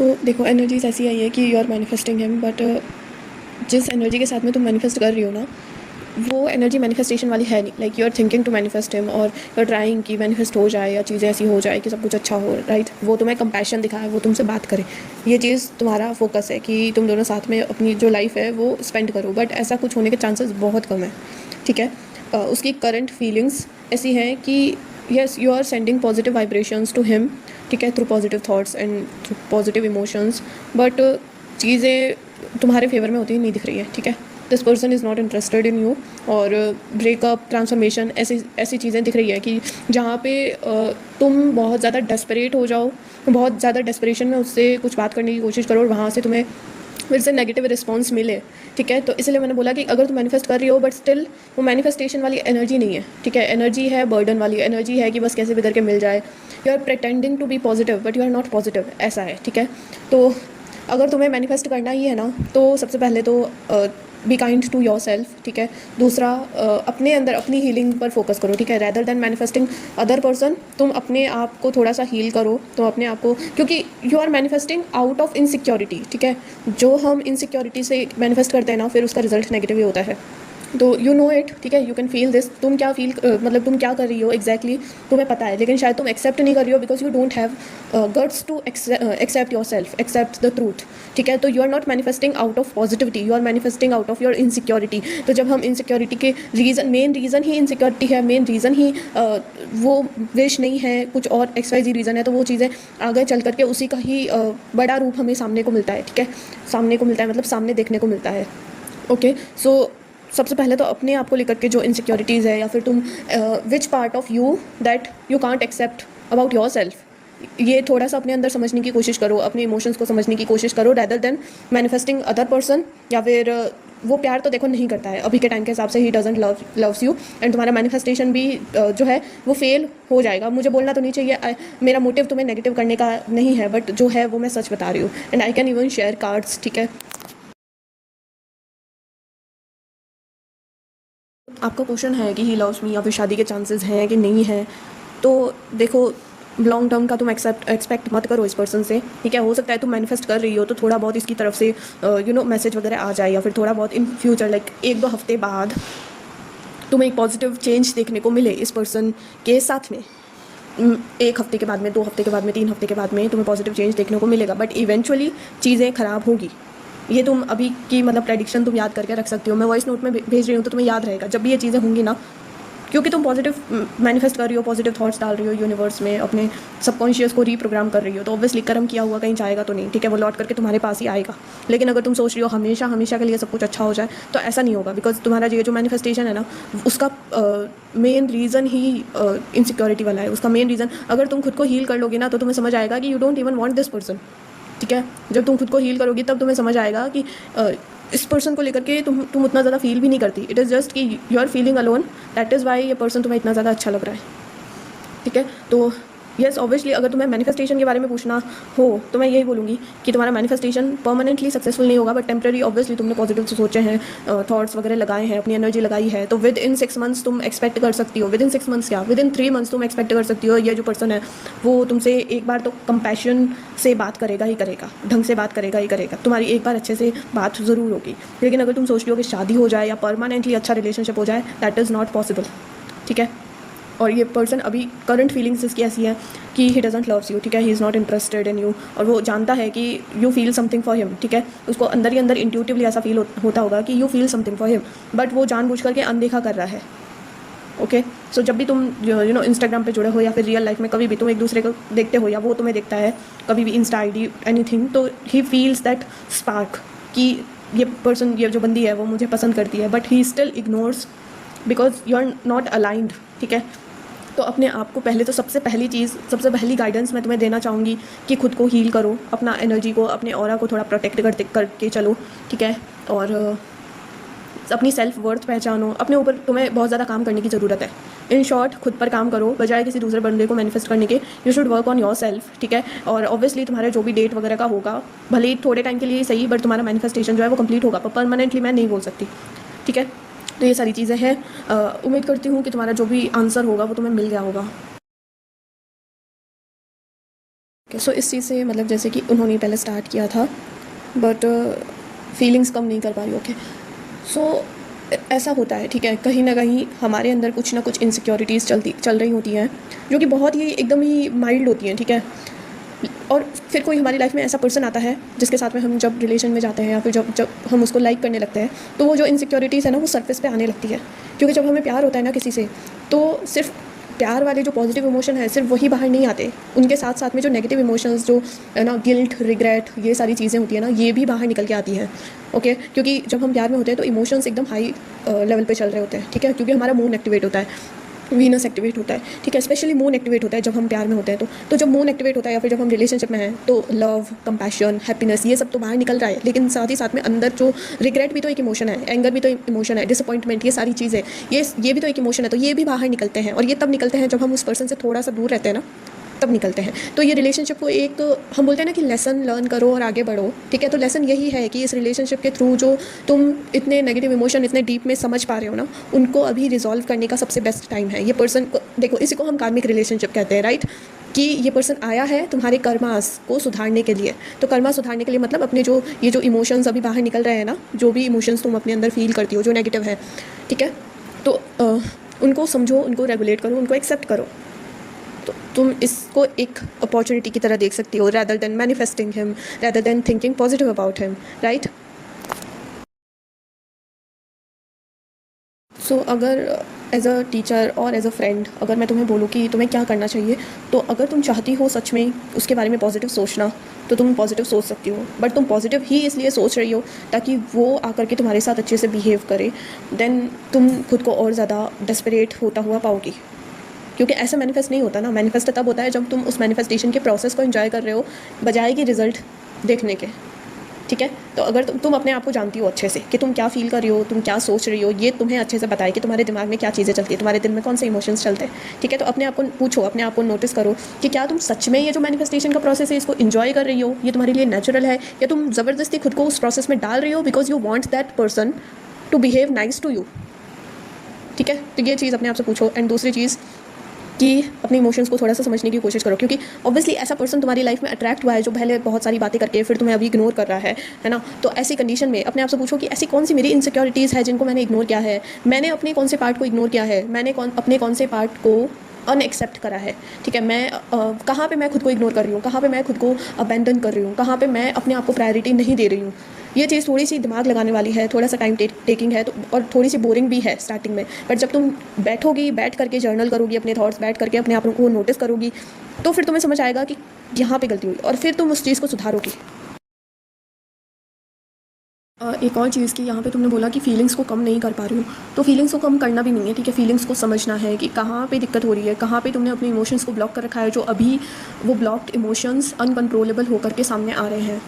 देखो एनर्जीज ऐसी आई है कि you are manifesting him, but जिस एनर्जी के साथ में तुम मैनिफेस्ट कर रही हो ना, वो एनर्जी मैनिफेस्टेशन वाली है नहीं. Like you are thinking to manifest him और यू आर ट्राइंग कि मैनिफेस्ट हो जाए या चीज़ें ऐसी हो जाए कि सब कुछ अच्छा हो. राइट, वो तुम्हें कंपैशन दिखाए, वो तुमसे बात करे, ये चीज़ तुम्हारा फोकस है कि तुम दोनों साथ में अपनी जो लाइफ है वो स्पेंड करो. बट ऐसा कुछ होने के चांसेस बहुत कम है. ठीक है, उसकी करंट फीलिंग्स ऐसी हैं कि yes you are sending positive vibrations to him. ठीक है, through positive thoughts and through positive emotions. But चीज़ें तुम्हारे फेवर में होती ही नहीं दिख रही है. ठीक है, this person is not interested in you. और ब्रेकअप, ट्रांसफॉर्मेशन, ऐसी ऐसी चीज़ें दिख रही है कि जहाँ पे तुम बहुत ज़्यादा डेस्परेट हो जाओ, बहुत ज़्यादा डेस्परेशन में उससे कुछ बात करने की कोशिश करो और वहाँ से तुम्हें फिर से नेगेटिव रिस्पॉन्स मिले. ठीक है, तो इसलिए मैंने बोला कि अगर तुम मैनिफेस्ट कर रही हो बट स्टिल वो मैनिफेस्टेशन वाली एनर्जी नहीं है. ठीक है, एनर्जी है बर्डन वाली एनर्जी है कि बस कैसे भी करके मिल जाए. You are pretending to be positive but you are not positive, ऐसा है. ठीक है, तो अगर तुम्हें मैनिफेस्ट करना ही है ना, तो सबसे पहले तो be kind to yourself. ठीक है, दूसरा अपने अंदर अपनी हीलिंग पर फोकस करो. ठीक है, rather than manifesting other person, तुम अपने आप को थोड़ा सा हील करो. तुम अपने आप को, क्योंकि you are manifesting out of insecurity. ठीक है, जो हम इनसिक्योरिटी से मैनिफेस्ट करते हैं ना, फिर उसका रिजल्ट नेगेटिव ही होता है. तो यू नो इट. ठीक है, यू कैन फील दिस. तुम क्या फील मतलब तुम क्या कर रही हो एग्जैक्टली तुम्हें पता है, लेकिन शायद तुम एक्सेप्ट नहीं कर रही हो because you don't have guts to accept yourself, accept the truth. ठीक है, तो you are not manifesting out of positivity, you are manifesting out of your insecurity. तो जब हम इनसिक्योरिटी के रीज़न, मेन रीज़न ही इनसिक्योरिटी है, main reason ही वो विश नहीं है, कुछ और XYZ रीज़न है, तो वो चीज़ें आगे चल करके उसी का ही बड़ा रूप हमें सामने को मिलता है. ठीक है, सामने को मिलता है मतलब सामने देखने को मिलता है. ओके, सो सबसे पहले तो अपने आप को लेकर के जो इनसिक्योरिटीज़ है, या फिर तुम which part of you that you can't accept about yourself, ये थोड़ा सा अपने अंदर समझने की कोशिश करो, अपने इमोशंस को समझने की कोशिश करो, rather than manifesting other person. या फिर वो प्यार तो देखो नहीं करता है अभी के टाइम के हिसाब से, he doesn't loves you. And तुम्हारा मैनिफेस्टेशन भी जो है वो फेल हो जाएगा. मुझे बोलना तो नहीं चाहिए, मेरा मोटिव तुम्हें नेगेटिव करने का नहीं है, बट जो है वो मैं सच बता रही हूँ. And I can even share cards. ठीक है, आपका क्वेश्चन है कि ही लव्स मी या फिर शादी के चांसेस हैं कि नहीं है. तो देखो, लॉन्ग टर्म का तुम एक्सपेक्ट मत करो इस पर्सन से. ठीक है, हो सकता है तुम मैनिफेस्ट कर रही हो तो थोड़ा बहुत इसकी तरफ से मैसेज वगैरह आ जाए, या फिर थोड़ा बहुत इन फ्यूचर लाइक 1-2 हफ्ते बाद तुम्हें एक पॉजिटिव चेंज देखने को मिले इस पर्सन के साथ में. 1 हफ्ते के बाद में, 2 हफ्ते के बाद में, 3 हफ्ते के बाद में तुम्हें पॉजिटिव चेंज देखने को मिलेगा. बट इवेंचुअली चीज़ें ख़राब होगी. ये तुम अभी की मतलब प्रेडिक्शन तुम याद करके रख सकती हो. मैं वॉइस नोट में भेज रही हूँ तो तुम्हें याद रहेगा जब भी ये चीज़ें होंगी ना, क्योंकि तुम पॉजिटिव मैनिफेस्ट कर रही हो, पॉजिटिव थॉट्स डाल रही हो यूनिवर्स में, अपने सबकॉन्शियस को रीप्रोग्राम कर रही हो, तो ऑब्वियसली कर्म किया हुआ कहीं जाएगा तो नहीं. ठीक है, वो लौट करके तुम्हारे पास ही आएगा. लेकिन अगर तुम सोच रही हो हमेशा हमेशा के लिए सब कुछ अच्छा हो जाए, तो ऐसा नहीं होगा. बिकॉज तुम्हारा ये जो मैनिफेस्टेशन है ना, उसका मेन रीज़न ही इनसिक्योरिटी वाला है. उसका मेन रीज़न, अगर तुम खुद को हील कर लोगे ना, तो तुम्हें समझ आएगा कि you don't even want this person. ठीक है, जब तुम खुद को हील करोगी तब तुम्हें समझ आएगा कि इस पर्सन को लेकर के तुम उतना ज़्यादा फील भी नहीं करती. इट इज़ जस्ट कि you are feeling alone, that is why ये पर्सन तुम्हें इतना ज़्यादा अच्छा लग रहा है. ठीक है, तो येस ऑब्वियसली अगर तुम्हें मैनिफेस्टेशन के बारे में पूछना हो तो मैं यही बोलूँगी कि तुम्हारा मैनिफेस्टेशन परमानेंटली सक्सेसफुल नहीं होगा, बट टेम्प्रेरी. ऑब्वियसली तुमने पॉजिटिव सोचे हैं, थॉट्स वगैरह लगाए हैं, अपनी एनर्जी लगाई है, तो विद इन 6 मंथ्स तुम एक्सपेक्ट कर सकती हो. विद इन 6 मंथ्स क्या, विद इन 3 मंथ्स तुम एक्सपेक्ट कर सकती हो ये जो पर्सन है वो तुमसे एक बार तो कंपैशन से बात करेगा ही करेगा, ढंग से बात करेगा ही करेगा. तुम्हारी एक बार अच्छे से बात ज़रूर होगी. लेकिन अगर तुम सोच रही हो कि शादी हो जाए या परमानेंटली अच्छा रिलेशनशिप हो जाए, दैट इज़ नॉट पॉसिबल. ठीक है, और ये पर्सन अभी करंट फीलिंग्स इसकी ऐसी है कि ही डजंट लव्स यू. ठीक है, he is not interested in you, और वो जानता है कि you feel something for him. ठीक है, उसको अंदर ही अंदर इंट्यूटिवली ऐसा फील होता होगा कि you feel something for him, but वो जानबूझ करके अनदेखा कर रहा है. ओके, सो जब भी तुम इंस्टाग्राम पे जुड़े हो या फिर रियल लाइफ में कभी भी तुम एक दूसरे को देखते हो या वो तुम्हें देखता है कभी भी, इंस्टा ID एनीथिंग, तो ही फील्स दैट स्पार्क कि ये पर्सन, ये जो बंदी है वो मुझे पसंद करती है, but he still ignores because you are not aligned. ठीक है, तो अपने आप को पहले तो सबसे पहली चीज़, सबसे पहली गाइडेंस मैं तुम्हें देना चाहूँगी कि खुद को हील करो, अपना एनर्जी को, अपने ऑरा को थोड़ा प्रोटेक्ट करके चलो. ठीक है, और अपनी सेल्फ वर्थ पहचानो. अपने ऊपर तुम्हें बहुत ज़्यादा काम करने की ज़रूरत है. इन शॉर्ट, खुद पर काम करो बजाय किसी दूसरे बंदे को मैनिफेस्ट करने के. You should work on your self. ठीक है, और ऑब्वियसली तुम्हारे जो भी डेट वगैरह का होगा, भले ही थोड़े टाइम के लिए सही, बट तुम्हारा मैनिफेस्टेशन जो है वो कंप्लीट होगा. पर परमानेंटली मैं नहीं बोल सकती. ठीक है, तो ये सारी चीज़ें हैं. उम्मीद करती हूँ कि तुम्हारा जो भी आंसर होगा वो तुम्हें मिल गया होगा. सो इस चीज़ से मतलब जैसे कि उन्होंने पहले स्टार्ट किया था बट फीलिंग्स कम नहीं कर पा रही। ओके, सो ऐसा होता है, ठीक है, कहीं ना कहीं हमारे अंदर कुछ ना कुछ इनसिक्योरिटीज़ चल रही होती हैं जो कि बहुत ही एकदम ही माइल्ड होती हैं, ठीक है। और फिर कोई हमारी लाइफ में ऐसा पर्सन आता है जिसके साथ में हम जब रिलेशन में जाते हैं या फिर जब हम उसको लाइक करने लगते हैं तो वो जो इनसिक्योरिटीज़ है ना वो सरफेस पे आने लगती है। क्योंकि जब हमें प्यार होता है ना किसी से तो सिर्फ प्यार वाले जो पॉजिटिव इमोशन है सिर्फ वही बाहर नहीं आते, उनके साथ साथ में जो नेगेटिव इमोशंस जो है ना, गिल्ट, रिग्रेट, ये सारी चीज़ें होती है ना, ये भी बाहर निकल के आती हैं। ओके, क्योंकि जब हम प्यार में होते हैं तो इमोशंस एकदम हाई लेवल पे चल रहे होते हैं, ठीक है, क्योंकि हमारा मूड एक्टिवेट होता है, वीनस एक्टिवेट होता है, ठीक है, स्पेशली मून एक्टिवेट होता है जब हम प्यार में होते हैं। तो जब मून एक्टिवेट होता है या फिर जब हम रिलेशनशिप में हैं तो लव, कंपैशन, हैप्पीनेस, ये सब तो बाहर निकल रहा है, लेकिन साथ ही साथ में अंदर जो रिग्रेट भी तो एक इमोशन है, एंगर भी तो इमोशन है, डिसअपॉइंटमेंट, ये सारी चीज़ें, ये भी तो एक इमोशन है। तो ये भी बाहर निकलते हैं और ये तब निकलते हैं जब हम उस पर्सन से थोड़ा सा दूर रहते हैं ना, तब निकलते हैं। तो ये रिलेशनशिप को एक, हम बोलते हैं ना कि लेसन लर्न करो और आगे बढ़ो, ठीक है। तो लेसन यही है कि इस रिलेशनशिप के थ्रू जो तुम इतने नेगेटिव इमोशन इतने डीप में समझ पा रहे हो ना, उनको अभी रिजॉल्व करने का सबसे बेस्ट टाइम है। ये पर्सन को देखो, इसी को हम कार्मिक रिलेशनशिप कहते हैं, राइट, कि ये पर्सन आया है तुम्हारे कर्मास को सुधारने के लिए। तो कर्मा सुधारने के लिए मतलब अपने जो ये जो इमोशंस अभी बाहर निकल रहे हैं ना, जो भी इमोशंस तुम अपने अंदर फील करती हो जो नेगेटिव है, ठीक है, तो उनको समझो, उनको रेगुलेट करो, उनको एक्सेप्ट करो। तो तुम इसको एक अपॉर्चुनिटी की तरह देख सकती हो, rather than manifesting him, rather than thinking positive about him, right. So अगर एज अ टीचर और एज अ फ्रेंड अगर मैं तुम्हें बोलूँ कि तुम्हें क्या करना चाहिए, तो अगर तुम चाहती हो सच में उसके बारे में पॉजिटिव सोचना तो तुम पॉजिटिव सोच सकती हो, बट तुम पॉजिटिव ही इसलिए सोच रही हो ताकि वो आकर के तुम्हारे साथ अच्छे से बिहेव करे, देन तुम खुद को और ज़्यादा डेस्परेट होता हुआ पाओगी। क्योंकि ऐसा मैनिफेस्ट नहीं होता ना, मैनिफेस्ट तब होता है जब तुम उस मैनिफेस्टेशन के प्रोसेस को एंजॉय कर रहे हो बजाय कि रिजल्ट देखने के, ठीक है। तो अगर तुम अपने आप को जानती हो अच्छे से कि तुम क्या फील कर रही हो, तुम क्या सोच रही हो, ये तुम्हें अच्छे से बताए कि तुम्हारे दिमाग में क्या चीज़ें चलती है, तुम्हारे दिल में कौन से इमोशंस चलते हैं, ठीक है। तो अपने आप को पूछो, अपने आप को नोटिस करो कि क्या तुम सच में ये जो मैनिफेस्टेशन का प्रोसेस है इसको इन्जॉय कर रही हो, ये तुम्हारे लिए नेचुरल है, या तुम ज़बरदस्ती खुद को उस प्रोसेस में डाल रही हो because you want that person to behave nice to you, ठीक है। तो ये चीज़ अपने आप से पूछो। एंड दूसरी चीज़ कि अपने इमोशंस को थोड़ा सा समझने की कोशिश करो, क्योंकि ऑब्वियसली ऐसा पर्सन तुम्हारी लाइफ में अट्रैक्ट हुआ है जो पहले बहुत सारी बातें करके फिर तुम्हें अभी इग्नोर कर रहा है ना। तो ऐसी कंडीशन में अपने आप से पूछो कि ऐसी कौन सी मेरी इनसिक्योरिटीज़ है जिनको मैंने इग्नोर किया है, मैंने अपने कौन से पार्ट को इग्नोर किया है, मैंने अपने कौन से पार्ट को अनएक्सेप्ट करा है, ठीक है। मैं कहाँ पे मैं खुद को इग्नोर कर रही हूँ, कहाँ पे मैं खुद को अबेंडन कर रही हूँ, कहाँ पे मैं अपने आप को प्रायोरिटी नहीं दे रही हूँ। ये चीज़ थोड़ी सी दिमाग लगाने वाली है, थोड़ा सा टाइम टेकिंग है, तो और थोड़ी सी बोरिंग भी है स्टार्टिंग में, बट जब तुम बैठ करके जर्नल करोगी, अपने थॉट्स बैठ करके अपने आप को नोटिस करोगी, तो फिर तुम्हें समझ आएगा कि यहाँ पे गलती हुई और फिर तुम उस चीज़ को सुधारोगी। एक और चीज़ कि यहाँ पे तुमने बोला कि फीलिंग्स को कम नहीं कर पा रही हूँ, तो फीलिंग्स को कम करना भी नहीं है, ठीक है। फीलिंग्स को समझना है कि कहाँ पे दिक्कत हो रही है, कहाँ पे तुमने अपने इमोशंस को ब्लॉक कर रखा है, जो अभी वो ब्लॉक्ड इमोशंस अनकंट्रोलेबल होकर के सामने आ रहे हैं।